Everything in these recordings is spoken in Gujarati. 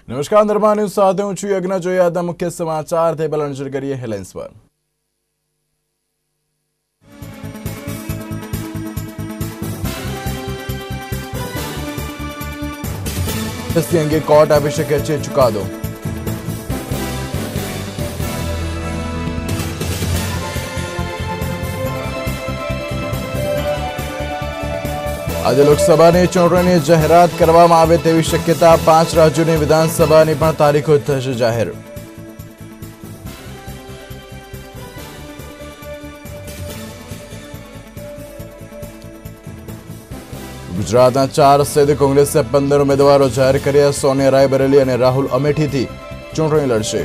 नमस्कार निर्माण न्यूज साथ हूं છું યજ્ઞ જોઈએ આજના મુખ્ય સમાચાર તે પહેલા નજર કરીએ હેડલાઇન્સ પર। એસટી અંગે કોર્ટ આપી શકે છે ચુકાદો। आज लोकसभाની ચૂંટણીની જાહેરાત કરવામાં આવે તેવી શક્યતા। 5 રાજ્યોની વિધાનસભાની પણ તારીખો થશે જાહેર। ગુજરાતના 4 સહિત કોંગ્રેસે 15 ઉમેદવારો જાહેર કર્યા। સોનિયા રાયબરેલી અને રાહુલ અમેઠીથી ચૂંટણી લડશે।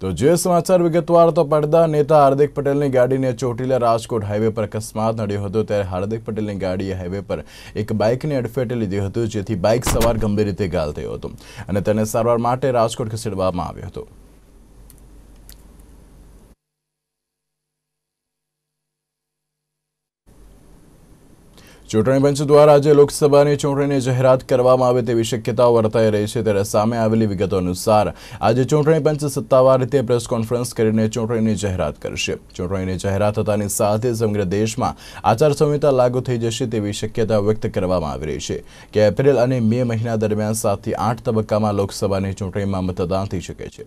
तो जे समाचार विगतवार तो पड़ता नेता हार्दिक पटेल की गाड़ी ने ચોટીલા રાજકોટ हाईवे पर अकस्मात नड्यो હતો। ત્યારે हार्दिक पटेल की गाड़ी हाईवे पर एक बाइक ने अडफेटे लीधी હતી, જેથી बाइक सवार गंभीर रीते घायल थयो હતો અને તેને સારવાર માટે રાજકોટ ખસેડવામાં આવ્યો હતો। ચૂંટણી પંચ દ્વારા આજે લોકસભાની ચૂંટણીની જાહેરાત કરવામાં આવે તેવી શક્યતાઓ વર્તાઈ રહી છે। ત્યારે સામે આવેલી વિગતો અનુસાર આજે ચૂંટણી પંચ સત્તાવાર રીતે પ્રેસ કોન્ફરન્સ કરીને ચૂંટણીની જાહેરાત કરશે। ચૂંટણીની જાહેરાત થતાની સાથે સમગ્ર દેશમાં આચારસંહિતા લાગુ થઈ જશે તેવી શક્યતા વ્યક્ત કરવામાં આવી રહી છે કે એપ્રિલ અને મે મહિના દરમિયાન 7 થી 8 તબક્કામાં લોકસભાની ચૂંટણીમાં મતદાન થઈ શકે છે।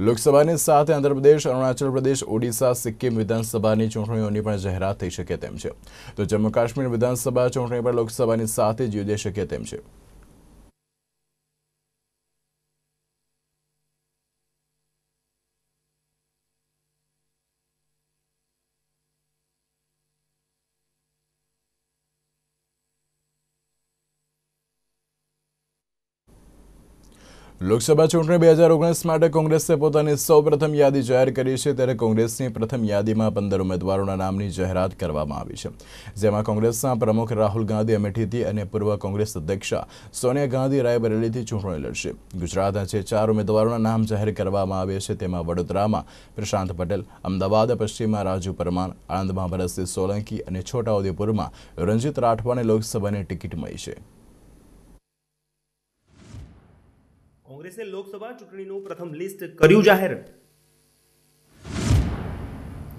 લોકસભાની સાથે આંધ્રપ્રદેશ, અરુણાચલ પ્રદેશ, ઓડિશા, સિક્કિમ વિધાનસભાની ચૂંટણીઓની પણ જાહેરાત થઈ શકે તેમ છે। તો જમ્મુ કાશ્મીર વિધાનસભા ચૂંટણી પર લોકસભાની સાથે જ યોજાઈ શકે તેમ છે। લોકસભા ચૂંટણી 2019 માટે કોંગ્રેસે પોતાની સૌપ્રથમ યાદી જાહેર કરી છે। ત્યારે કોંગ્રેસની પ્રથમ યાદીમાં 15 ઉમેદવારોના નામની જાહેરાત કરવામાં આવી છે, જેમાં કોંગ્રેસના પ્રમુખ રાહુલ ગાંધી અમેઠીથી અને પૂર્વ કોંગ્રેસ અધ્યક્ષા સોનિયા ગાંધી રાયબરેલીથી ચૂંટણી લડશે। ગુજરાતના જે 4 ઉમેદવારોના નામ જાહેર કરવામાં આવ્યા છે તેમાં વડોદરામાં પ્રશાંત પટેલ, અમદાવાદ પશ્ચિમમાં રાજુ પરમાર, આણંદમાં ભરતસિંહ સોલંકી અને છોટાઉદેપુરમાં રંજીત રાઠવાને લોકસભાની ટિકિટ મળી છે। કોંગ્રેસે લોકસભા ચૂંટણીનું પ્રથમ લિસ્ટ કર્યું જાહેર।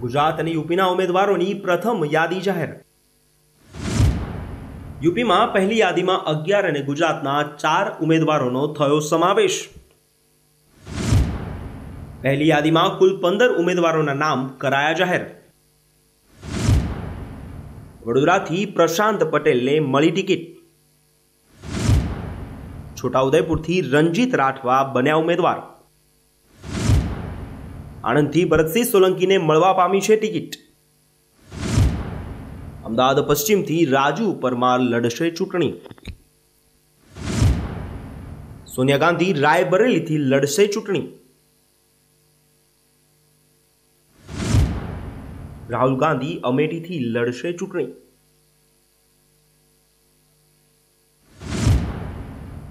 ગુજરાત અને યુપીના ઉમેદવારોની પ્રથમ યાદી જાહેર। યુપીમાં પહેલી યાદીમાં 11 અને ગુજરાતના 4 ઉમેદવારોનો થયો સમાવેશ। પહેલી યાદીમાં કુલ 15 ઉમેદવારોના નામ કરાયા જાહેર। વડોદરાથી પ્રશાંત પટેલને મળી ટિકિટ। છોટાઉદેપુરથી રંજીત રાઠવા બન્યા ઉમેદવાર। આણંદથી ભરતસિંહ સોલંકીને મળવા પામી છે ટિકિટ। અમદાવાદ પશ્ચિમથી રાજુ પરમાર લડશે ચૂંટણી। સોનિયા ગાંધી રાયબરેલીથી લડશે ચૂંટણી। રાહુલ ગાંધી અમેઠીથી લડશે ચૂંટણી।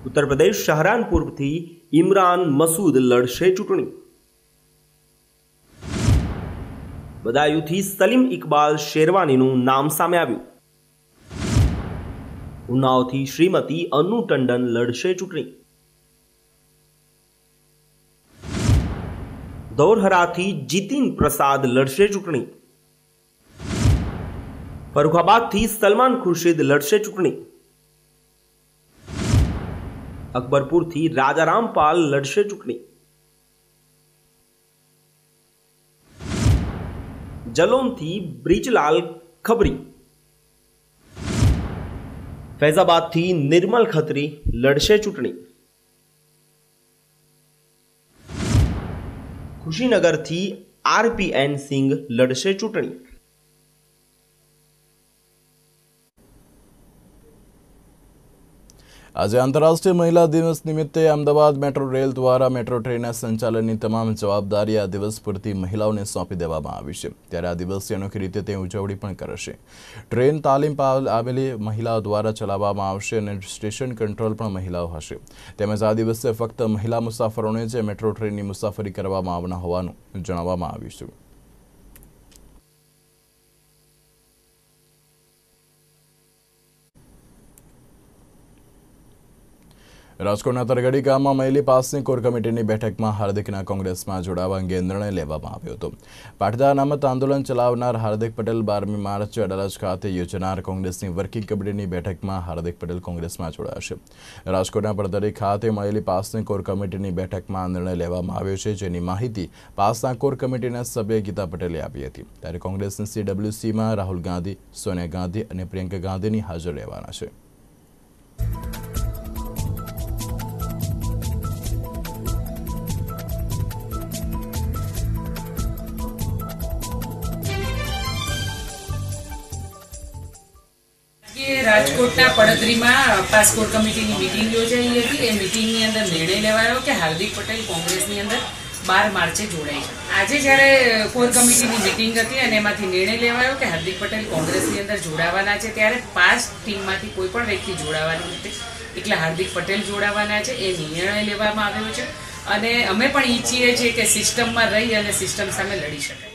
उत्तर प्रदेश सहारनपुर थी इमरान मसूद लड़शे चूंटणी। बदायूं थी सलीम इकबाल शेरवानीનું નામ સામે આવ્યું। ઉન્નાવથી શ્રીમતી અનુ ટંડન લડશે ચૂંટણી। દૌરહરાથી જીતિન પ્રસાદ લડશે ચૂંટણી। ફરુખાબાદથી સલમાન ખુરશીદ લડશે ચૂંટણી। અકબરપુરથી રાજારામ પાલ લડશે ચૂંટણી। જલોનથી બ્રિજરાજ ખબરી। ફૈઝાબાદથી નિર્મલ ખત્રી લડશે ચૂંટણી। ખુશીનગરથી આરપીએન સિંઘ લડશે ચૂંટણી। आज आंतरराष्ट्रीय महिला दिवस निमित्ते अमदावाद मेट्रो रेल द्वारा मेट्रो ट्रेनના સંચાલનની તમામ જવાબદારી આ દિવસ પૂરતી મહિલાઓને સોંપી દેવામાં આવી છે। ત્યારે આ દિવસની અનોખી રીતે તે ઉજવણી પણ કરશે। ટ્રેન તાલીમ આવેલી મહિલાઓ દ્વારા ચલાવવામાં આવશે અને સ્ટેશન કંટ્રોલ પણ મહિલાઓ હશે। તેમજ આ દિવસે ફક્ત મહિલા મુસાફરોને જ મેટ્રો ટ્રેનની મુસાફરી કરવામાં આવનાર હોવાનું જણાવવામાં આવ્યું છે। રાજકોટના તરગડી ગામમાં મળેલી પાસની કોર કમિટીની બેઠકમાં હાર્દિકના કોંગ્રેસમાં જોડાવા અંગે નિર્ણય લેવામાં આવ્યો હતો. પાટીદાર અનામત આંદોલન ચલાવનાર હાર્દિક પટેલ 12મી માર્ચે અડાલજ ખાતે યોજાનાર કોંગ્રેસની વર્કિંગ કમિટીની બેઠકમાં હાર્દિક પટેલ કોંગ્રેસમાં જોડાશે. રાજકોટના પડદરી ખાતે મળેલી પાસની કોર કમિટીની બેઠકમાં નિર્ણય લેવામાં આવ્યો છે, જેની માહિતી પાસના કોર કમિટીના સભ્ય ગીતા પટેલે આપી હતી. ત્યારે કોંગ્રેસની CWCમાં રાહુલ ગાંધી, સોનિયા ગાંધી અને પ્રિયંકા ગાંધીની હાજર રહેવાના છે. રાજકોટના પડદરીમાં પાસ કોર કમિટીની મીટિંગ યોજાઈ હતી. એ મીટિંગની અંદર નિર્ણય લેવાયો કે હાર્દિક પટેલ કોંગ્રેસની અંદર 12 માર્ચે જોડાય છે. આજે જ્યારે કોર કમિટીની મીટિંગ હતી અને એમાંથી નિર્ણય લેવાયો કે હાર્દિક પટેલ કોંગ્રેસની અંદર જોડાવાના છે, ત્યારે 5 ટીમમાંથી કોઈ પણ વ્યક્તિ જોડાવાની નથી, એટલે હાર્દિક પટેલ જોડાવાના છે. એ નિર્ણય લેવામાં આવ્યો છે અને અમે પણ ઈચ્છીએ છીએ કે સિસ્ટમમાં રહી અને સિસ્ટમ સામે લડી શકાય.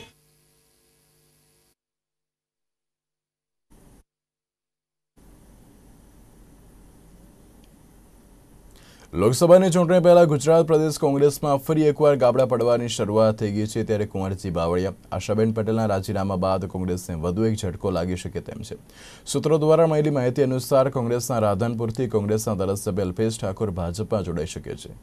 લોકસભાની ચૂંટણી પહેલા ગુજરાત પ્રદેશ કોંગ્રેસમાં ફરી એકવાર ગાબડા પડવાની શરૂઆત થઈ ગઈ છે. ત્યારે કુંવરજી બાવળિયા, આશાબેન પટેલના રાજીનામા બાદ કોંગ્રેસને વધુ એક ઝટકો લાગી શકે તેમ છે. સૂત્રો દ્વારા મળેલી માહિતી અનુસાર કોંગ્રેસના રાધનપુરથી કોંગ્રેસના ધારાસભ્ય અલ્પેશ ઠાકોર ભાજપમાં જોડાઈ શકે છે.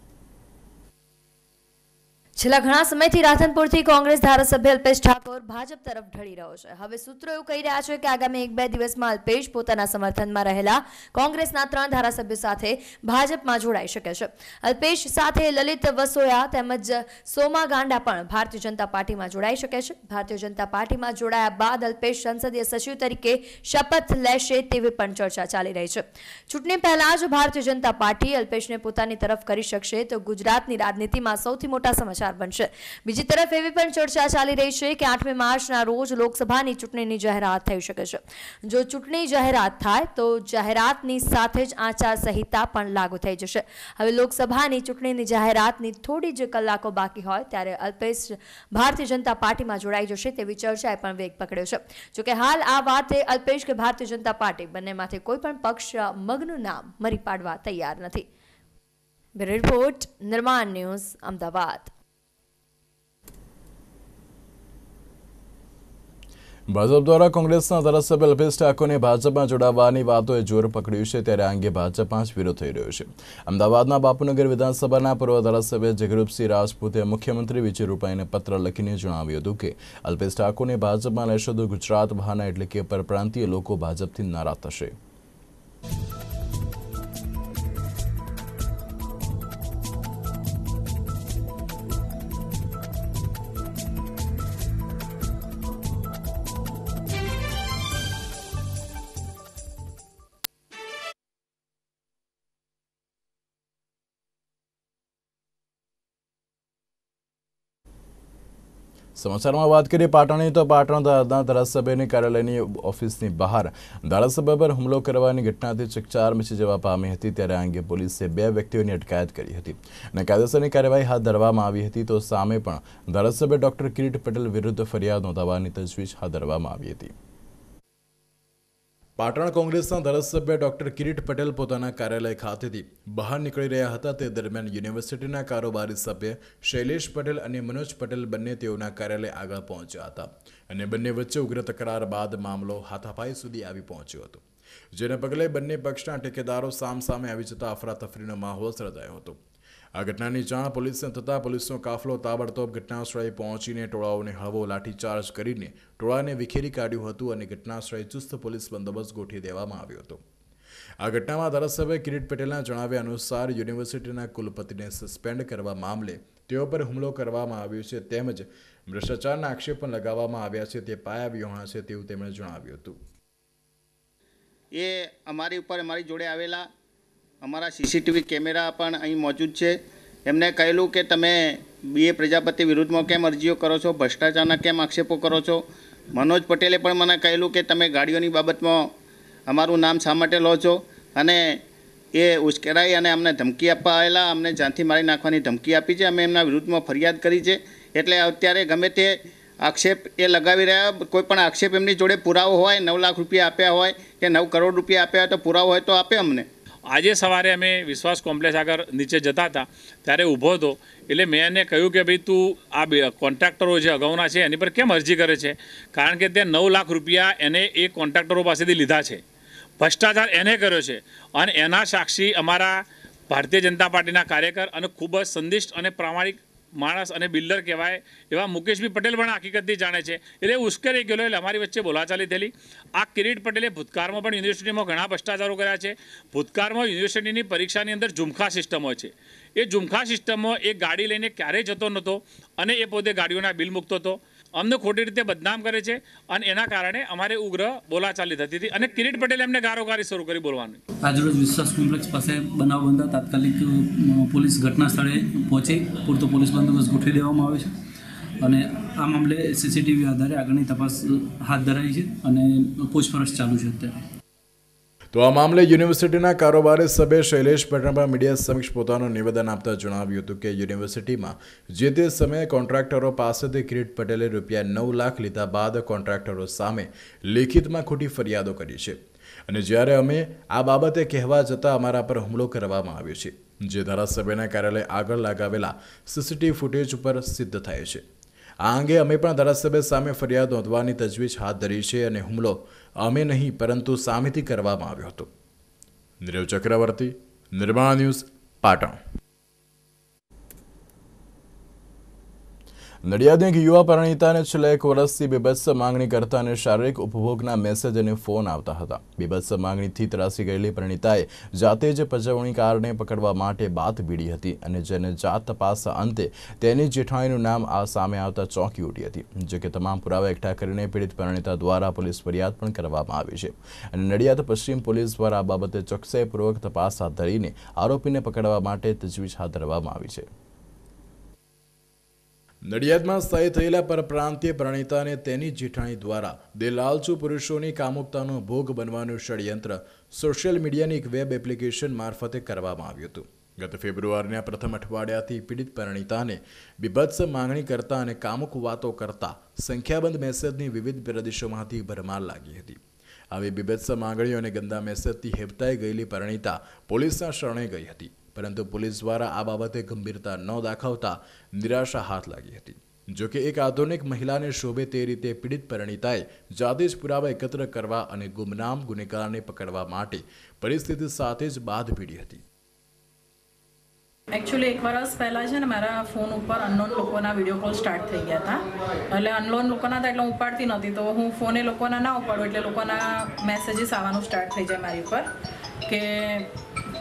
છેલ્લા ઘણા સમયથી રાધનપુરથી કોંગ્રેસ ધારાસભ્ય અલ્પેશ ઠાકોર ભાજપ તરફ ઢળી રહ્યો છે. હવે સૂત્રો એવું કહી રહ્યા છે કે આગામી 1-2 દિવસમાં અલ્પેશ પોતાના સમર્થનમાં રહેલા કોંગ્રેસના 3 ધારાસભ્યો સાથે ભાજપમાં જોડાઈ શકે છે. અલ્પેશ સાથે લલિત વસોયા તેમજ સોમા ગાંડા પણ ભારતીય જનતા પાર્ટીમાં જોડાઈ શકે છે. ભારતીય જનતા પાર્ટીમાં જોડાયા બાદ અલ્પેશ સંસદીય સચિવ તરીકે શપથ લેશે તેવી પણ ચર્ચા ચાલી રહી છે. ચૂંટણી પહેલા જ ભારતીય જનતા પાર્ટી અલ્પેશને પોતાની તરફ કરી શકશે તો ગુજરાતની રાજનીતિમાં સૌથી મોટા સમાચાર બનશે. બીજી તરફ એવી પણ ચર્ચા ચાલી રહી છે કે 8મી માર્ચના રોજ લોકસભાની ચૂંટણીની જાહેરાત થઈ શકે છે. જો ચૂંટણી જાહેરાત થાય તો જાહેરાતની સાથે જ આચારસંહિતા પણ લાગુ થઈ જશે. હવે લોકસભાની ચૂંટણીની જાહેરાતની થોડી જ કલાકો બાકી હોય ત્યારે અલ્પેશ ભારતીય જનતા પાર્ટીમાં જોડાઈ જશે તેવી ચર્ચાએ પણ વેગ પકડ્યો છે. જોકે હાલ આ વાતે અલ્પેશ કે ભારતીય જનતા પાર્ટી બંનેમાંથી કોઈ પણ પક્ષ મગનું નામ મરી પાડવા તૈયાર નથી. બ્યુરો રિપોર્ટ, નિર્માણ ન્યૂઝ, અમદાવાદ. ભાજપ દ્વારા કોંગ્રેસના ધારાસભ્ય અલ્પેશ ઠાકોરને ભાજપમાં જોડાવાની વાતોએ જોર પકડ્યું છે. ત્યારે આ અંગે ભાજપમાં જ વિરોધ થઈ રહ્યો છે. અમદાવાદના બાપુનગર વિધાનસભાના પૂર્વ ધારાસભ્ય જગરૂપસિંહ રાજપૂતે મુખ્યમંત્રી વિજય રૂપાણીને પત્ર લખીને જણાવ્યું હતું કે અલ્પેશ ઠાકોરને ભાજપમાં લેશો તો ગુજરાત બહારના એટલે કે પરપ્રાંતીય લોકો ભાજપથી નારાજ થશે. સમાચારમાં વાત કરીએ પાટણની તો પાટણના ધારાસભ્યની કાર્યાલયની ઓફિસની બહાર ધારાસભ્ય પર હુમલો કરવાની ઘટનાથી ચકચાર મચી જવા પામી હતી. ત્યારે આ અંગે પોલીસે 2 વ્યક્તિઓની અટકાયત કરી હતી અને કાયદેસરની કાર્યવાહી હાથ ધરવામાં આવી હતી. તો સામે પણ ધારાસભ્ય ડોક્ટર કિરીટ પટેલ વિરુદ્ધ ફરિયાદ નોંધાવવાની તજવીજ હાથ ધરવામાં આવી હતી. પાટણ કોંગ્રેસના ધારાસભ્ય ડોક્ટર કિરીટ પટેલ પોતાના કાર્યાલય ખાતેથી બહાર નીકળી રહ્યા હતા. તે દરમિયાન યુનિવર્સિટીના કારોબારી સભ્ય શૈલેષ પટેલ અને મનોજ પટેલ બંને તેઓના કાર્યાલય આગળ પહોંચ્યા હતા અને બંને વચ્ચે ઉગ્ર તકરાર બાદ મામલો હાથાપાઈ સુધી આવી પહોંચ્યો હતો. જેને પગલે બંને પક્ષના ઠેકેદારો સામસામે આવી જતા અફરાતફરીનો માહોલ સર્જાયો હતો. આ ઘટનાની જાણ પોલીસને થતાં પોલીસનો કાફલો તાબડતોબ ઘટનાસ્થળે પહોંચીને ટોળાઓને હળવો લાઠીચાર્જ કરીને ટોળાને વિખેરી કાઢ્યું હતું અને ઘટનાસ્થળે ચુસ્ત પોલીસ બંદોબસ્ત ગોઠવી દેવામાં આવ્યો હતો. આ ઘટનામાં ધારાસભ્ય કિરીટ પટેલના જણાવ્યા અનુસાર યુનિવર્સિટીના કુલપતિને સસ્પેન્ડ કરવા મામલે તેઓ પર હુમલો કરવામાં આવ્યો છે તેમજ ભ્રષ્ટાચારના આક્ષેપ પણ લગાવવામાં આવ્યા છે. તે પાયાવિહોણા છે તેવું તેમણે જણાવ્યું હતું. એ અમારી ઉપર અમારી જોડે આવેલા અમારા CCTV કેમેરા પણ અહીં મોજૂદ છે. એમને કહેલું કે તમે BA પ્રજાપતિ વિરુદ્ધમાં કેમ અરજીઓ કરો છો, ભ્રષ્ટાચારના કેમ આક્ષેપો કરો છો. મનોજ પટેલે પણ મને કહેલું કે તમે ગાડીઓની બાબતમાં અમારું નામ શા માટે લો છો અને એ ઉશ્કેરાઈ અને અમને ધમકી આપવા આવેલા, અમને જાનથી મારી નાખવાની ધમકી આપી છે. અમે એમના વિરુદ્ધમાં ફરિયાદ કરી છે. એટલે અત્યારે ગમે તે આક્ષેપ એ લગાવી રહ્યા, કોઈ પણ આક્ષેપ એમની જોડે પુરાવો હોય, 9 લાખ રૂપિયા આપ્યા હોય કે 9 કરોડ રૂપિયા આપ્યા હોય તો પુરાવો હોય તો આપે અમને. આજે સવારે અમે વિશ્વાસ કોમ્પ્લેક્સ આગળ નીચે જતા હતા ત્યારે ઊભો હતો, એટલે મેં એને કહ્યું કે ભાઈ તું આ કોન્ટ્રાક્ટરો જે અગાઉના છે એની પર કેમ અરજી કરે છે, કારણ કે તે 9 લાખ રૂપિયા એને એ કોન્ટ્રાક્ટરો પાસેથી લીધા છે, ભ્રષ્ટાચાર એને કર્યો છે અને એના સાક્ષી અમારા ભારતીય જનતા પાર્ટીના કાર્યકર અને ખૂબ જ સંનિષ્ઠ અને પ્રામાણિક માણસ અને બિલ્ડર કહેવાય એવા મુકેશભાઈ પટેલ પણ હકીકતથી જાણે છે, એટલે ઉશ્કેરાઈ ગયેલો, એટલે અમારી વચ્ચે બોલાચાલી થયેલી. આ કિરીટ પટેલે ભૂતકાળમાં પણ યુનિવર્સિટીમાં ઘણા ભ્રષ્ટાચારો કર્યા છે. ભૂતકાળમાં યુનિવર્સિટીની પરીક્ષાની અંદર ઝુમખા સિસ્ટમ હોય છે, એ ઝુમખા સિસ્ટમમાં એક ગાડી લઈને ક્યારેય જતો નહોતો અને એ પોતે ગાડીઓના બિલ મૂકતો હતો, અમને ખોટી રીતે બદનામ કરે છે અને એના કારણે અમારે ઉગ્ર બોલાચાલી થતી હતી અને કિરીટ પટેલે એમને ગારોગારી શરૂ કરી બોલવાનું. આજરોજ વિશ્વાસ કોમ્પ્લેક્સ પાસે બનાવ બનતા તાત્કાલિક પોલીસ ઘટના સ્થળે પહોંચી પૂરતો પોલીસ બંદોબસ્ત ગોઠવી દેવામાં આવ્યો છે અને આ મામલે સીસીટીવી આધારે આગળની તપાસ હાથ ધરાઈ છે અને પૂછપરછ ચાલુ છે અત્યારે. તો આ મામલે યુનિવર્સિટીના કારોબારી સભ્ય શૈલેષ પટેલ મીડિયા સમક્ષ પોતાનું નિવેદન આપતા જણાવ્યું હતું કે યુનિવર્સિટીમાં જે તે સમયે કોન્ટ્રાક્ટરો પાસેથી કિરીટ પટેલે રૂપિયા 9 લાખ લીધા બાદ કોન્ટ્રાક્ટરો સામે લેખિતમાં ખોટી ફરિયાદો કરી છે અને જ્યારે અમે આ બાબતે કહેવા જતાં અમારા પર હુમલો કરવામાં આવ્યો છે, જે ધારાસભ્યના કાર્યાલય આગળ લગાવેલા સીસીટીવી ફૂટેજ ઉપર સિદ્ધ થાય છે. આ અંગે અમે પણ ધારાસભ્ય સામે ફરિયાદ નોંધવાની તજવીજ હાથ ધરી છે અને હુમલો અમે નહીં પરંતુ સામેથી કરવામાં આવ્યો હતો. નીરવ ચક્રવર્તી, નિર્માણ ન્યૂઝ, પાટણ. નડિયાદની એક યુવા પરિણીતાને છેલ્લા 1 વર્ષથી બીભત્સ માંગણી કરતા અને શારીરિક ઉપભોગના મેસેજ અને ફોન આવતા હતા. બીભત્સ માંગણીથી ત્રાસી ગયેલી પરિણીતાએ જાતે જ પજવણીકારને પકડવા માટે બાત ભીડી હતી અને જેને જાત તપાસ અંતે તેની જેઠાણીનું નામ સામે આવતા ચોંકી ઉઠી હતી. જો કે તમામ પુરાવા એકઠા કરીને પીડિત પરિણીતા દ્વારા પોલીસ ફરિયાદ પણ કરવામાં આવી છે અને નડિયાદ પશ્ચિમ પોલીસ દ્વારા આ બાબતે ચોકસાઈપૂર્વક તપાસ હાથ ધરીને આરોપીને પકડવા માટે તજવીજ હાથ ધરવામાં આવી છે. નડિયાદમાં સ્થાયી થયેલા પરપ્રાંતીય પરિણીતાને તેની જેઠાણી દ્વારા દેલાલચુ પુરુષોની કામુકતાનો ભોગ બનવાનું ષડયંત્ર સોશિયલ મીડિયાની એક વેબ એપ્લિકેશન મારફતે કરવામાં આવ્યું હતું. ગત ફેબ્રુઆરીના પ્રથમ અઠવાડિયાથી પીડિત પરિણીતાને બીભત્સ માંગણી કરતા અને કામુક વાતો કરતા સંખ્યાબંધ મેસેજની વિવિધ પ્રદેશોમાંથી ભરમાર લાગી હતી. આવી બીભત્સ માંગણીઓ અને ગંદા મેસેજથી હેબતાઈ ગયેલી પરિણીતા પોલીસના શરણે ગઈ હતી, પરંતુ પોલીસ દ્વારા આ બાબતે ગંભીરતા ન દાખવતા નિરાશા હાથ લાગી હતી. જોકે એક આધુનિક મહિલાને શોભે તે રીતે પીડિત પરિણીતાએ જાતે જ પુરાવા એકત્ર કરવા અને ગુમનામ ગુનેગારને પકડવા માટે પરિસ્થિતિ સાથે જ બાદ ભીડી હતી. એકચ્યુઅલી 1 વર્ષ પહેલાં છે ને મારા ફોન ઉપર અનનોન લોકોના વિડીયો કોલ સ્ટાર્ટ થઈ ગયા હતા. એટલે અનનોન લોકોના હતા એટલે હું ઉપાડતી નહોતી, તો હું ફોને લોકોના ના ઉપાડું એટલે લોકોના મેસેજીસ આવવાનું સ્ટાર્ટ થઈ જાય મારી ઉપર કે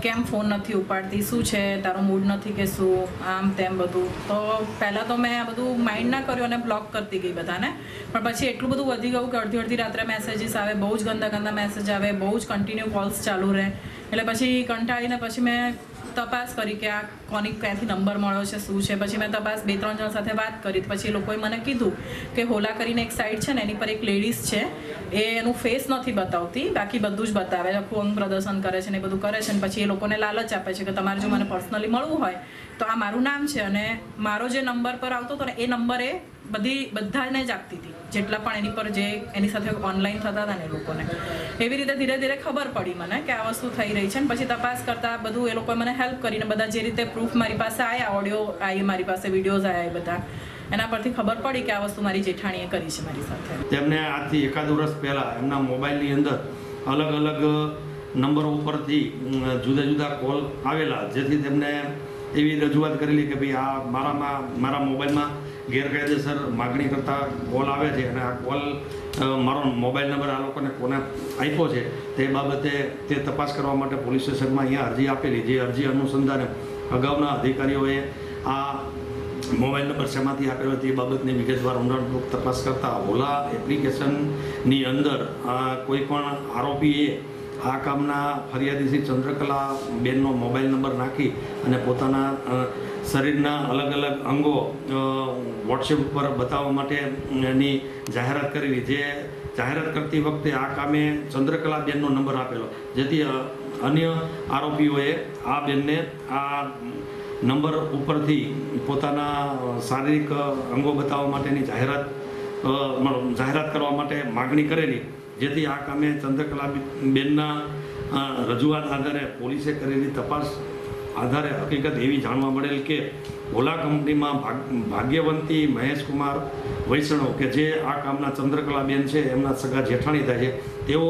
કેમ ફોન નથી ઉપાડતી, શું છે, તારો મૂડ નથી કે શું, આમ તેમ બધું. તો પહેલાં તો મેં આ બધું માઇન્ડ ના કર્યું અને બ્લોક કરતી ગઈ બધાને, પણ પછી એટલું બધું વધી ગયું કે અડધી રાત્રે મેસેજીસ આવે, બહુ જ ગંદા મેસેજ આવે, બહુ જ કન્ટિન્યુ કોલ્સ ચાલુ રહે. એટલે પછી કંટાળીને પછી મેં તપાસ કરી કે આ ક્યાંથી નંબર મળ્યો છે, શું છે. પછી મેં તપાસ 2-3 જણ સાથે વાત કરી, પછી એ લોકોએ મને કીધું કે હોલા કરીને એક સાઇટ છે ને એની પર એક લેડીઝ છે, એ એનું ફેસ નથી બતાવતી, બાકી બધું જ બતાવે, આખું અંગ પ્રદર્શન કરે છે ને એ બધું કરે છે. અને પછી એ લોકોને લાલચ આપે છે કે તમારે જો મને પર્સનલી મળવું હોય તો આ મારું નામ છે અને મારો જે નંબર પર આવતો હતો ને એ નંબર એ બધાને જ આપતી હતી, જેટલા પણ એની પર જે એની સાથે ઓનલાઈન થતા હતા ને એ લોકોને. એવી રીતે ધીરે ધીરે ખબર પડી મને કે આ વસ્તુ થઈ રહી છે. ને પછી તપાસ કરતાં બધું એ લોકોએ મને હેલ્પ કરીને બધા જે રીતે પ્રૂફ મારી પાસે આવ્યા, ઓડિયો આવી મારી પાસે, વિડીયોઝ આવ્યા, એ બધા એના પરથી ખબર પડી કે આ વસ્તુ મારી જેઠાણીએ કરી છે મારી સાથે. તેમને આજથી 1 વર્ષ પહેલાં એમના મોબાઈલની અંદર અલગ અલગ નંબરો ઉપરથી જુદા જુદા કોલ આવેલા, જેથી તેમને એવી રજૂઆત કરેલી કે ભાઈ આ મારા મોબાઈલમાં ગેરકાયદેસર માગણી કરતા કોલ આવે છે અને આ કોલ મારો મોબાઈલ નંબર આ લોકોને કોને આપ્યો છે તે બાબતે તે તપાસ કરવા માટે પોલીસ સ્ટેશનમાં અહીંયા અરજી આપેલી. જે અરજી અનુસંધાને અગાઉના અધિકારીઓએ આ મોબાઈલ નંબર શેમાંથી આપેલો તે બાબતની વિગતવાર ઊંડાણપૂર્વક તપાસ કરતા હોલા એપ્લિકેશનની અંદર કોઈ પણ આરોપીએ આ કામના ફરિયાદી શ્રી ચંદ્રકલા બેનનો મોબાઈલ નંબર નાખી અને પોતાના શરીરના અલગ અલગ અંગો વોટ્સએપ ઉપર બતાવવા માટેની જાહેરાત કરેલી. જે જાહેરાત કરતી વખતે આ કામે ચંદ્રકલા બેનનો નંબર આપેલો, જેથી અન્ય આરોપીઓએ આ બેનને આ નંબર ઉપરથી પોતાના શારીરિક અંગો બતાવવા માટેની જાહેરાત કરવા માટે માગણી કરેલી. જેથી આ કામે ચંદ્રકલા બેનના રજૂઆત આધારે પોલીસે કરેલી તપાસ આધારે હકીકત એવી જાણવા મળેલ કે ઓલા કંપનીમાં ભાગ્યવંતી મહેશકુમાર વૈષ્ણવ કે જે આ કામના ચંદ્રકલાબેન છે એમના સગા જેઠાણી થાય છે, તેઓ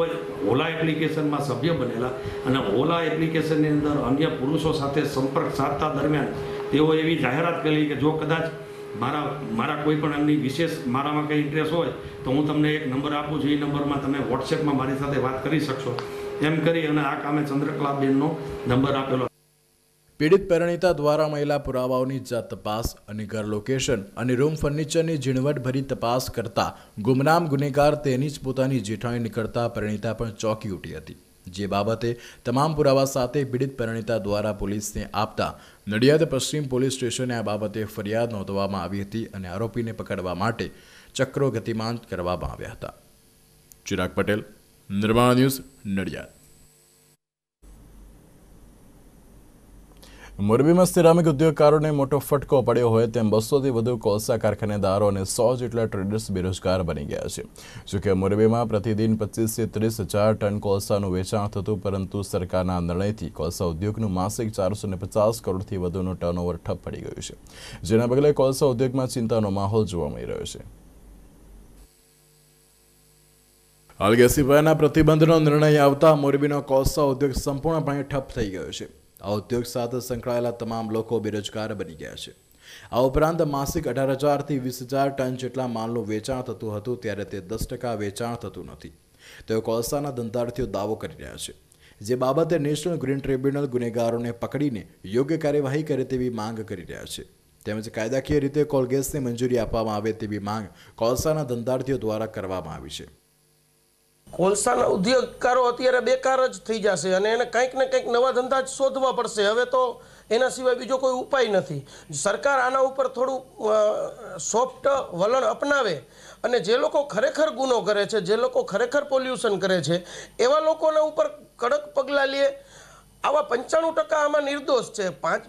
ઓલા એપ્લિકેશનમાં સભ્ય બનેલા અને ઓલા એપ્લિકેશનની અંદર અન્ય પુરુષો સાથે સંપર્ક સાધતા દરમિયાન તેઓ એવી જાહેરાત કરી કે જો કદાચ મારા કોઈ પણ એમની વિશેષ મારામાં કંઈ ઇન્ટરેસ્ટ હોય તો હું તમને એક નંબર આપું છું, એ નંબરમાં તમે વોટ્સએપમાં મારી સાથે વાત કરી શકશો, એમ કરી અને આ કામે ચંદ્રકલાબેનનો નંબર આપેલો. પીડિત પરિણીતા દ્વારા મહિલા પુરાવાઓની જાત તપાસ અને ઘર લોકેશન અને રૂમ ફર્નિચરની ઝીણવટભરી તપાસ કરતા ગુમનામ ગુનેગાર તેની જ પોતાની જેઠાણી નીકળતા પરિણીતા પણ ચોંકી ઉઠી હતી, જે બાબતે તમામ પુરાવા સાથે પીડિત પરિણીતા દ્વારા પોલીસને આપતા નડિયાદ પશ્ચિમ પોલીસ સ્ટેશને આ બાબતે ફરિયાદ નોંધવામાં આવી હતી અને આરોપીને પકડવા માટે ચક્રો ગતિમાન કરવામાં આવ્યા હતા. ચિરાગ પટેલ, નિર્માણ ન્યૂઝ, નડિયાદ. મોરબીમાં સિરામિક ઉદ્યોગકારોને મોટો ફટકો પડ્યો હોય તેમ 200થી વધુ કોલસા કારખાનેદારો અને 100 જેટલા ટ્રેડર્સ બેરોજગાર બની ગયા છે. જોકે મોરબીમાં પ્રતિદિન 25 થી 30 હજાર ટન કોલસાનું વેચાણ થતું, પરંતુ સરકારના નિર્ણયથી કોલસા ઉદ્યોગનું માસિક 450 કરોડથી વધુનું ટર્નઓવર ઠપ પડી ગયું છે, જેના પગલે કોલસા ઉદ્યોગમાં ચિંતાનો માહોલ જોવા મળી રહ્યો છે. હાલ ગેસીફાયરના પ્રતિબંધનો નિર્ણય આવતા મોરબીનો કોલસા ઉદ્યોગ સંપૂર્ણપણે ઠપ થઈ ગયો છે. આ ઉદ્યોગ સાથે સંકળાયેલા તમામ લોકો બેરોજગાર બની ગયા છે. આ ઉપરાંત માસિક 18,000 થી 20,000 ટન જેટલા માલનું વેચાણ થતું હતું, ત્યારે તે 10% વેચાણ થતું નથી, તેઓ કોલસાના ધંધાર્થીઓ દાવો કરી રહ્યા છે, જે બાબતે નેશનલ ગ્રીન ટ્રિબ્યુનલ ગુનેગારોને પકડીને યોગ્ય કાર્યવાહી કરે તેવી માંગ કરી રહ્યા છે. તેમજ કાયદાકીય રીતે કોલગેસને મંજૂરી આપવામાં આવે તેવી માંગ કોલસાના ધંધાર્થીઓ દ્વારા કરવામાં આવી છે. કોલસાના ઉદ્યોગકારો અત્યારે બેકાર જ થઈ જશે અને એને કંઈક ને કંઈક નવા ધંધા જ શોધવા પડશે. હવે તો એના સિવાય બીજો કોઈ ઉપાય નથી. સરકાર આના ઉપર થોડું સોફ્ટ વલણ અપનાવે અને જે લોકો ખરેખર ગુનો કરે છે, જે લોકો ખરેખર પોલ્યુશન કરે છે, એવા લોકોના ઉપર કડક પગલાં લે. આવા 95% આમાં નિર્દોષ છે.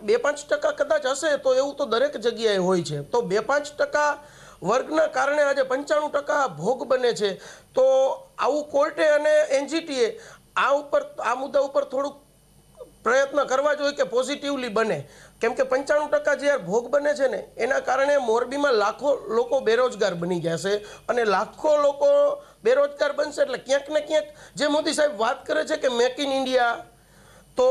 2-5% કદાચ હશે તો એવું તો દરેક જગ્યાએ હોય છે. તો 2-5% વર્ગના કારણે આજે 95% ભોગ બને છે. તો આવું કોર્ટે અને એનજીટીએ આ મુદ્દા ઉપર થોડુંક પ્રયત્ન કરવા જોઈએ કે પોઝિટિવલી બને, કેમ કે 95% જે ભોગ બને છે ને એના કારણે મોરબીમાં લાખો લોકો બેરોજગાર બની ગયા છે અને લાખો લોકો બેરોજગાર બનશે એટલે ક્યાંક ને ક્યાંક જે મોદી સાહેબ વાત કરે છે કે મેક ઇન ઇન્ડિયા, તો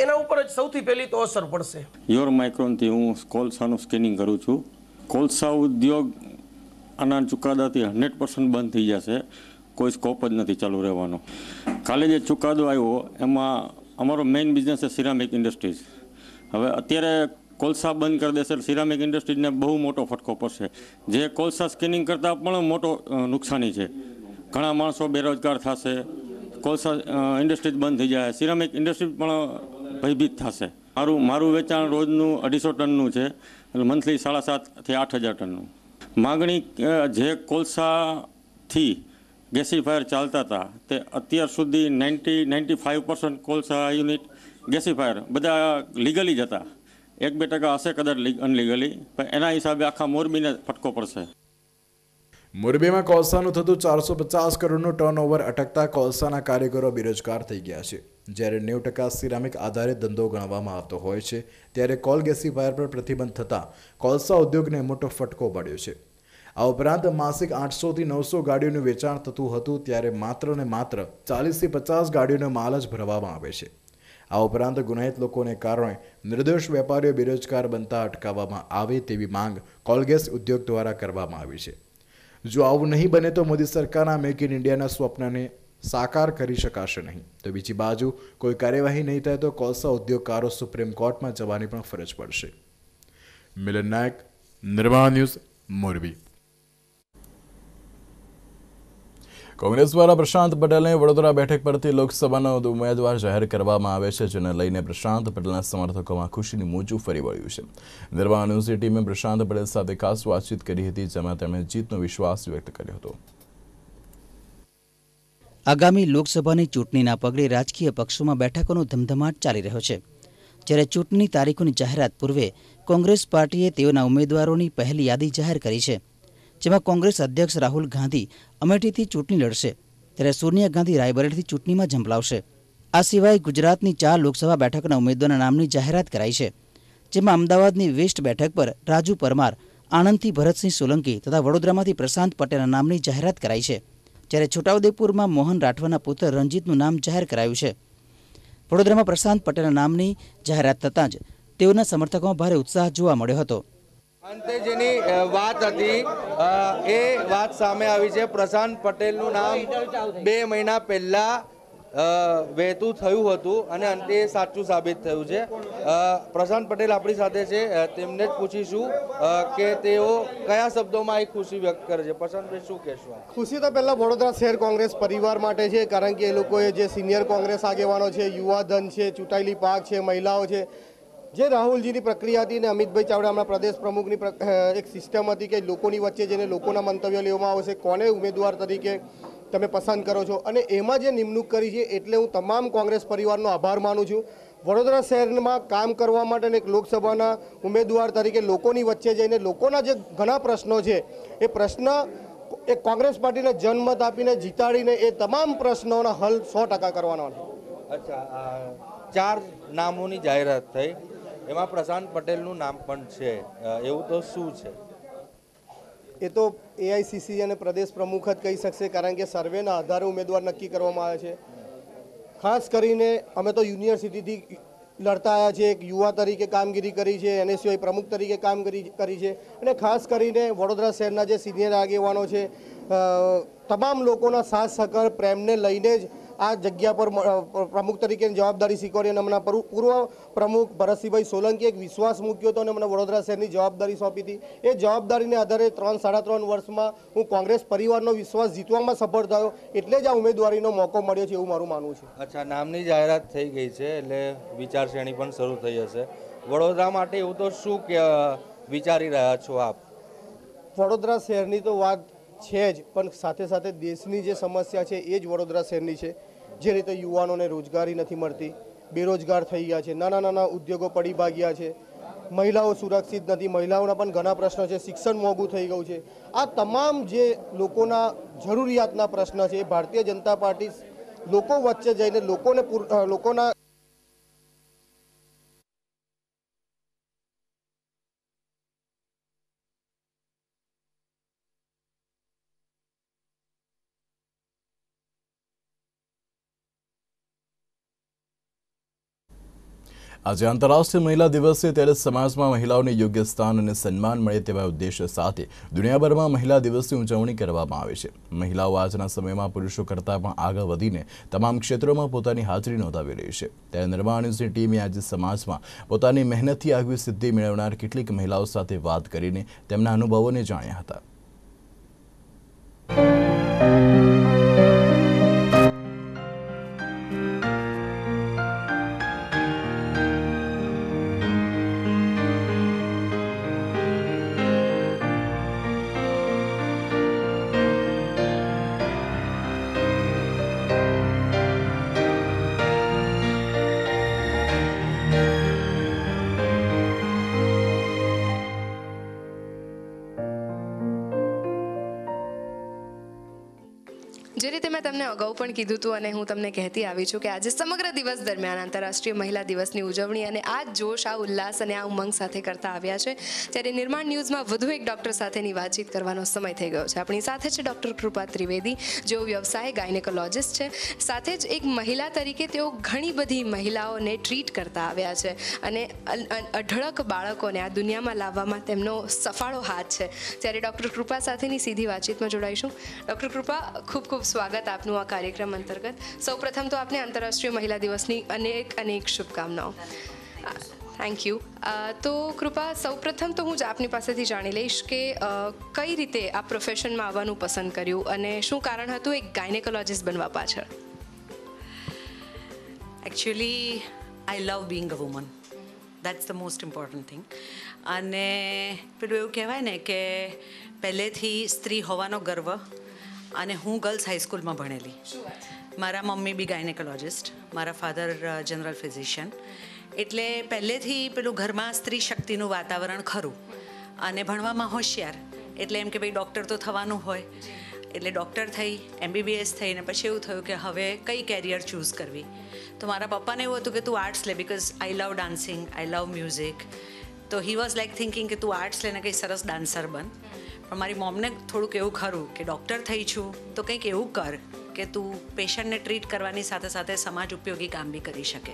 એના ઉપર જ સૌથી પહેલી તો અસર પડશે. યોર માઇક્રોનથી હું કોલસાનું સ્કેનિંગ કરું છું. કોલસા ઉદ્યોગ આના ચુકાદાથી 100% બંધ થઈ જશે, કોઈ સ્કોપ જ નથી ચાલુ રહેવાનો. કાલે જે ચુકાદો આવ્યો એમાં અમારો મેઇન બિઝનેસ છે સિરામિક ઇન્ડસ્ટ્રીઝ. હવે અત્યારે કોલસા બંધ કરી દેશે એટલે સિરામિક ઇન્ડસ્ટ્રીઝને બહુ મોટો ફટકો પડશે, જે કોલસા સ્કેનિંગ કરતાં પણ મોટો નુકસાની છે. ઘણા માણસો બેરોજગાર થશે, કોલસા ઇન્ડસ્ટ્રીઝ બંધ થઈ જાય, સિરામિક ઇન્ડસ્ટ્રી પણ ભયભીત થશે. મારું વેચાણ રોજનું 250 ટનનું છે, એટલે મંથલી 7,500 થી 8,000 ટનનું. માગણી જે કોલસાથી ગેસીફાયર ચાલતા હતા તે અત્યાર સુધી 95% કોલસા યુનિટ ગેસીફાયર બધા લીગલી જ હતા. 1-2% હશે કદાચ અનલીગલી, પણ એના હિસાબે આખા મોરબીને ફટકો પડશે. મોરબીમાં કોલસાનું થતું 450 કરોડનું ટર્નઓવર અટકતા કોલસાના કારીગરો બેરોજગાર થઈ ગયા છે. જ્યારે 90% સિરામિક આધારિત ધંધો ગણવામાં આવતો હોય છે, ત્યારે કોલ ગેસીફાયર પર પ્રતિબંધ થતાં કોલસા ઉદ્યોગને મોટો ફટકો પડ્યો છે. આ ઉપરાંત માસિક 800 થી 900 ગાડીઓનું વેચાણ થતું હતું, ત્યારે માત્ર ને માત્ર 40 થી 50 ગાડીઓનો માલ જ ભરવામાં આવે છે. આ ઉપરાંત ગુનાહિત લોકોને કારણે નિર્દોષ વેપારીઓ બેરોજગાર બનતા અટકાવવામાં આવે તેવી માંગ કોલગેસ ઉદ્યોગ દ્વારા કરવામાં આવી છે. જો આવું નહીં બને તો મોદી સરકારના મેક ઇન ઇન્ડિયાના સ્વપ્નને સાકાર કરી શકાશે નહીં. તો બીજી બાજુ કોઈ કાર્યવાહી નહીં થાય તો કોલસા ઉદ્યોગકારો સુપ્રીમ કોર્ટમાં જવાની પણ ફરજ પડશે. મિલન નાયક, નિર્માણ ન્યૂઝ, મોરબી. કોંગ્રેસ દ્વારા પ્રશાંત પટેલને વડોદરા બેઠક પરથી લોકસભાનો ઉમેદવાર જાહેર કરવામાં આવે છે, જેને લઈને પ્રશાંત પટેલના સમર્થકોમાં ખુશીની મોજું ફરી વળ્યું છે. નિર્માણ ન્યૂઝની ટીમે પ્રશાંત પટેલ સાથે ખાસ વાતચીત કરી હતી, જેમાં તેમણે જીતનો વિશ્વાસ વ્યક્ત કર્યો હતો. આગામી લોકસભાની ચૂંટણીના પગલે રાજકીય પક્ષોમાં બેઠકોનો ધમધમાટ ચાલી રહ્યો છે. જ્યારે ચૂંટણી તારીખોની જાહેરાત પૂર્વે કોંગ્રેસ પાર્ટીએ તેઓના ઉમેદવારોની પહેલી યાદી જાહેર કરી છે, જેમાં કોંગ્રેસ અધ્યક્ષ રાહુલ ગાંધી અમેઠીથી ચૂંટણી લડશે, ત્યારે સોનિયા ગાંધી રાયબરેલીથી ચૂંટણીમાં ઝંપલાવશે. આ સિવાય ગુજરાતની 4 લોકસભા બેઠકના ઉમેદવારના નામની જાહેરાત કરાઈ છે, જેમાં અમદાવાદની વેસ્ટ બેઠક પર રાજુ પરમાર, આણંદથી ભરતસિંહ સોલંકી તથા વડોદરામાંથી પ્રશાંત પટેલના નામની જાહેરાત કરાઈ છે, જ્યારે છોટાઉદેપુરમાં મોહન રાઠવાના પુત્ર રણજીતનું નામ જાહેર કરાયું છે. વડોદરામાં પ્રશાંત પટેલના નામની જાહેરાત થતાં જ તેઓના સમર્થકોમાં ભારે ઉત્સાહ જોવા મળ્યો હતો. અંતે જેની વાત હતી એ વાત સામે આવી છે. પ્રશાંત પટેલનું નામ 2 મહિના પહેલા વહેતું થયું હતું અને અંતે સાચું સાબિત થયું છે. પ્રશાંત પટેલ આપણી સાથે છે, તેમને જ પૂછીશું કે તેઓ કયા શબ્દોમાં એક ખુશી વ્યક્ત કરે છે. પ્રશાંતભાઈ, શું કહેશો? ખુશી તો પહેલાં વડોદરા શહેર કોંગ્રેસ પરિવાર માટે છે, કારણ કે એ લોકોએ જે સિનિયર કોંગ્રેસ આગેવાનો છે, યુવાધન છે, ચૂંટાયેલી પાક છે, મહિલાઓ છે, જે રાહુલજીની પ્રક્રિયા હતી અને અમિતભાઈ ચાવડા હમણાં પ્રદેશ પ્રમુખની એક સિસ્ટમ હતી કે લોકોની વચ્ચે જઈને લોકોના મંતવ્ય લેવામાં આવશે, કોને ઉમેદવાર તરીકે તમે પસંદ કરો છો, અને એમાં જે નિમણૂક કરી છે એટલે હું તમામ કોંગ્રેસ પરિવારનો આભાર માનું છું. વડોદરા શહેરમાં કામ કરવા માટે એક લોકસભાના ઉમેદવાર તરીકે લોકોની વચ્ચે જઈને લોકોના જે ઘણા પ્રશ્નો છે એ પ્રશ્ન એ કોંગ્રેસ પાર્ટીને જનમત આપીને જીતાડીને એ તમામ પ્રશ્નોના હલ 100% કરવાનો છે. અચ્છા, 4 નામોની જાહેરાત થઈ, એમાં પ્રશાંત પટેલનું નામ પણ છે, એવું તો શું છે? એ તો એઆઈસીસી અને પ્રદેશ પ્રમુખ જ કહી શકશે, કારણ કે સર્વેના આધારે ઉમેદવાર નક્કી કરવામાં આવે છે. ખાસ કરીને અમે તો યુનિવર્સિટીથી લડતા આવ્યા છે, એક યુવા તરીકે કામગીરી કરી છે, એનએસયુઆઈ પ્રમુખ તરીકે કામગીરી કરી છે, અને ખાસ કરીને વડોદરા શહેરના જે સિનિયર આગેવાનો છે તમામ લોકોના સાથ સહકાર પ્રેમને લઈને જ આ જગ્યા પર પ્રમુખ તરીકેની જવાબદારી સ્વીકારી અને હમણાં પૂર્વ પ્રમુખ ભરતસિંહભાઈ સોલંકી એક વિશ્વાસ મૂક્યો હતો અને મને વડોદરા શહેરની જવાબદારી સોંપી હતી. એ જવાબદારીને આધારે 3-3.5 વર્ષમાં હું કોંગ્રેસ પરિવારનો વિશ્વાસ જીતવામાં સફળ થયો, એટલે જ આ ઉમેદવારીનો મોકો મળ્યો છે એવું મારું માનવું છે. અચ્છા, નામની જાહેરાત થઈ ગઈ છે એટલે વિચારશ્રેણી પણ શરૂ થઈ હશે. વડોદરા માટે એવું તો શું વિચારી રહ્યા છો આપ? વડોદરા શહેરની તો વાત છે જ, પણ સાથે સાથે દેશની જે સમસ્યા છે એ જ વડોદરા શહેરની છે. જે રીતે યુવાનોને રોજગારી નથી મળતી, બેરોજગાર થઈ ગયા છે, નાના નાના ઉદ્યોગો પડી ભાગ્યા છે, મહિલાઓ સુરક્ષિત નથી, મહિલાઓના પણ ઘણા પ્રશ્નો છે, શિક્ષણ મોંઘું થઈ ગયું છે. આ તમામ જે લોકોના જરૂરિયાતના પ્રશ્ન છે એ ભારતીય જનતા પાર્ટી લોકો વચ્ચે જઈને લોકોના આજે આંતરરાષ્ટ્રીય મહિલા દિવસ છે, ત્યારે સમાજમાં મહિલાઓને યોગ્ય સ્થાન અને સન્માન મળે તેવા ઉદ્દેશ્ય સાથે દુનિયાભરમાં મહિલા દિવસની ઉજવણી કરવામાં આવે છે. મહિલાઓ આજના સમયમાં પુરુષો કરતાં પણ આગળ વધીને તમામ ક્ષેત્રોમાં પોતાની હાજરી નોંધાવી રહી છે. ત્યારે નિર્માણ ન્યૂઝની ટીમે આજે સમાજમાં પોતાની મહેનતથી આગવી સિદ્ધિ મેળવનાર કેટલીક મહિલાઓ સાથે વાત કરીને તેમના અનુભવોને જાણ્યા હતા. જે રીતે મેં તમને અગાઉ પણ કીધું હતું અને હું તમને કહેતી આવી છું કે આજે સમગ્ર દિવસ દરમિયાન આંતરરાષ્ટ્રીય મહિલા દિવસની ઉજવણી અને આ જોશ, આ ઉલ્લાસ અને આ ઉમંગ સાથે કરતા આવ્યા છે. ત્યારે નિર્માણ ન્યૂઝમાં વધુ એક ડૉક્ટર સાથેની વાતચીત કરવાનો સમય થઈ ગયો છે. આપણી સાથે છે ડૉક્ટર કૃપા ત્રિવેદી, જેઓ વ્યવસાય ગાયનેકોલોજિસ્ટ છે. સાથે જ એક મહિલા તરીકે તેઓ ઘણી બધી મહિલાઓને ટ્રીટ કરતા આવ્યા છે અને અઢળક બાળકોને આ દુનિયામાં લાવવામાં તેમનો સફાળો હાથ છે. ત્યારે ડૉક્ટર કૃપા સાથેની સીધી વાતચીતમાં જોડાઈશું. ડૉક્ટર કૃપા, ખૂબ ખૂબ સ્વાગત આપનું આ કાર્યક્રમ અંતર્ગત. સૌપ્રથમ તો આપને આંતરરાષ્ટ્રીય મહિલા દિવસની અનેક શુભકામનાઓ. Thank you. તો કૃપા, સૌપ્રથમ તો હું જ આપની પાસેથી જાણી લઈશ કે કઈ રીતે આ પ્રોફેશનમાં આવવાનું પસંદ કર્યું અને શું કારણ હતું એક ગાયનેકોલોજિસ્ટ બનવા પાછળ? Actually I love being a woman. That's the most important thing. અને પેલું એવું કહેવાય ને કે પહેલેથી સ્ત્રી હોવાનો ગર્વ. અને હું ગર્લ્સ હાઈસ્કૂલમાં ભણેલી. મારા મમ્મી બી ગાયનેકોલોજિસ્ટ, મારા ફાધર જનરલ ફિઝિશિયન. એટલે પહેલેથી પેલું ઘરમાં સ્ત્રી શક્તિનું વાતાવરણ ખરું અને ભણવામાં હોશિયાર. એટલે એમ કે ભાઈ ડૉક્ટર તો થવાનું હોય. એટલે ડૉક્ટર થઈ, MBBS થઈ ને પછી એવું થયું કે હવે કઈ કેરિયર ચૂઝ કરવી. તો મારા પપ્પાને એવું હતું કે તું આર્ટ્સ લે, because I love dancing, I love music. તો હી વોઝ લાઈક થિંકિંગ કે તું આર્ટ્સ લઈને કંઈ સરસ ડાન્સર બન. પણ મારી મોમને થોડુંક એવું ખરું કે ડૉક્ટર થઈ છું તો કંઈક એવું કર કે તું પેશન્ટને ટ્રીટ કરવાની સાથે સાથે સમાજ ઉપયોગી કામ બી કરી શકે.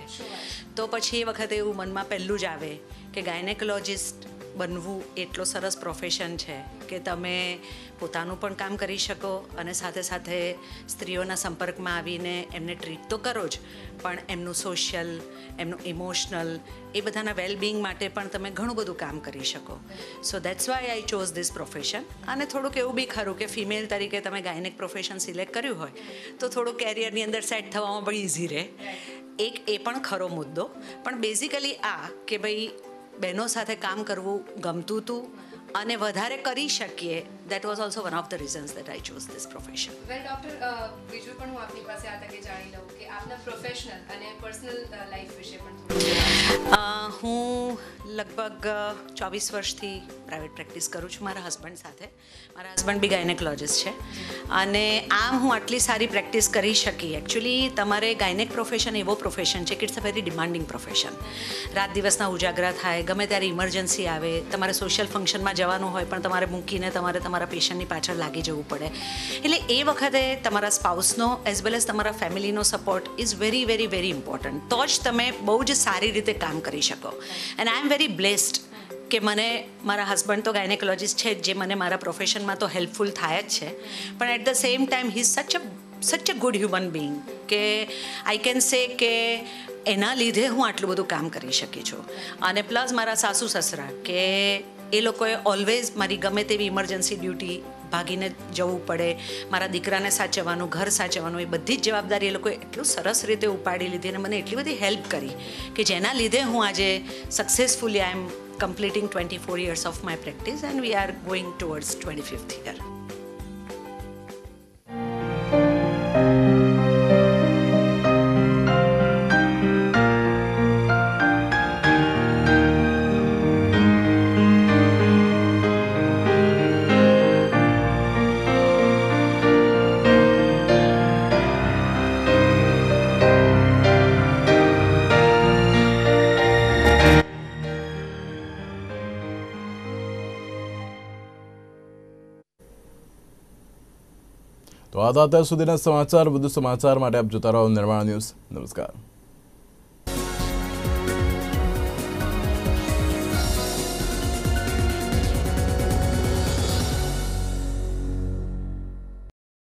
તો પછી એ વખતે એવું મનમાં પહેલું જ આવે કે ગાયનેકોલોજિસ્ટ બનવું એટલો સરસ પ્રોફેશન છે કે તમે પોતાનું પણ કામ કરી શકો અને સાથે સાથે સ્ત્રીઓના સંપર્કમાં આવીને એમને ટ્રીટ તો કરો જ, પણ એમનું સોશિયલ, એમનું ઇમોશનલ, એ બધાના વેલબિંગ માટે પણ તમે ઘણું બધું કામ કરી શકો. સો that's why I chose this profession. અને થોડુંક એવું બી ખરું કે ફિમેલ તરીકે તમે ગાયનેક પ્રોફેશન સિલેક્ટ કર્યું હોય તો થોડુંક કેરિયરની અંદર સેટ થવામાં પણ ઇઝી રહે. એક એ પણ ખરો મુદ્દો. પણ બેઝિકલી આ કે ભાઈ બહેનો સાથે કામ કરવું ગમતું હતું અને વધારે કરી શકીએ, that was also one of the reasons that I chose this profession. Well doctor, બીજું પણ હું આપની પાસે આ તકે જાણી લઉં કે આપના પ્રોફેશનલ અને પર્સનલ લાઈફ વિશે પણ હું લગભગ 24 વર્ષથી પ્રાઇવેટ પ્રેક્ટિસ કરું છું મારા હસબન્ડ સાથે. મારા હસબન્ડ બી ગાયનેકોલોજિસ્ટ છે અને આમ હું આટલી સારી પ્રેક્ટિસ કરી શકી. એકચ્યુઅલી તમારે ગાયનેક પ્રોફેશન એવો પ્રોફેશન છે કે it's a very demanding profession. રાત દિવસના ઉજાગરા થાય, ગમે ત્યારે ઇમરજન્સી આવે, તમારે સોશિયલ ફંક્શનમાં જવાનું હોય પણ તમારે મૂકીને તમારે તમારા પેશન્ટની પાછળ લાગી જવું પડે. એટલે એ વખતે તમારા સ્પાઉસનો એઝ વેલ એઝ તમારા ફેમિલીનો support is very very very important. તો જ તમે બહુ જ સારી રીતે કામ કરી શકો. And I am very blessed કે મને મારા હસબન્ડ તો ગાયનેકોલોજિસ્ટ છે જે મને મારા પ્રોફેશનમાં તો હેલ્પફુલ થાય જ છે, પણ at the same time he is such a good human being કે આઈ કેન સે કે એના લીધે હું આટલું બધું કામ કરી શકી છું. અને પ્લસ મારા સાસુ સસરા કે એ લોકોએ ઓલવેઝ મારી ગમે તેવી ઇમરજન્સી ડ્યુટી ભાગીને જવું પડે, મારા દીકરાને સાચવવાનું, ઘર સાચવવાનું, એ બધી જ જવાબદારી એ લોકોએ એટલું સરસ રીતે ઉપાડી લીધી અને મને એટલી બધી હેલ્પ કરી કે જેના લીધે હું આજે successfully I M completing 24 years of my practice and we are going towards 25th year. તો આ હતા અત્યાર સુધીના સમાચાર. વધુ સમાચાર માટે આપ જોતા રહો નિર્માણ ન્યૂઝ. નમસ્કાર.